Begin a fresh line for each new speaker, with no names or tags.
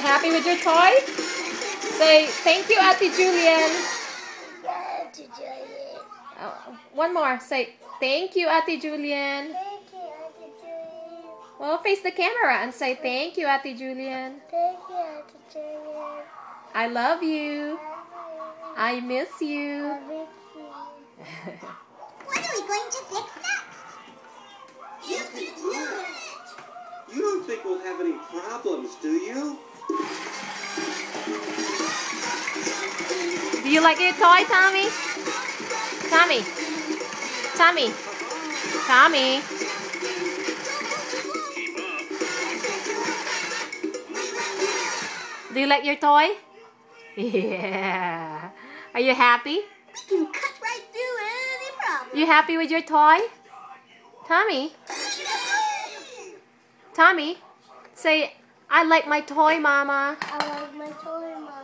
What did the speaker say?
happy with your toy? Say thank you, Ate Julienne.
Ate Julienne.
Oh, one more. Say thank you, Ate Julienne.
Thank you, Ate Julienne.
Well, face the camera and say thank you, Ate Julienne.
Thank you, Ate Julienne.
I love you. I miss you.
I miss you.
When are we going to fix that?
Yes, we will. You don't think we'll have any problems, do you?
Do you like your toy, Tommy? Tommy. Tommy. Tommy. Do you like your toy? Yeah. Are you happy?
We can cut right through any problem.
You happy with your toy? Tommy? Tommy? Say, I like my toy, Mama.
I like my toy, Mom.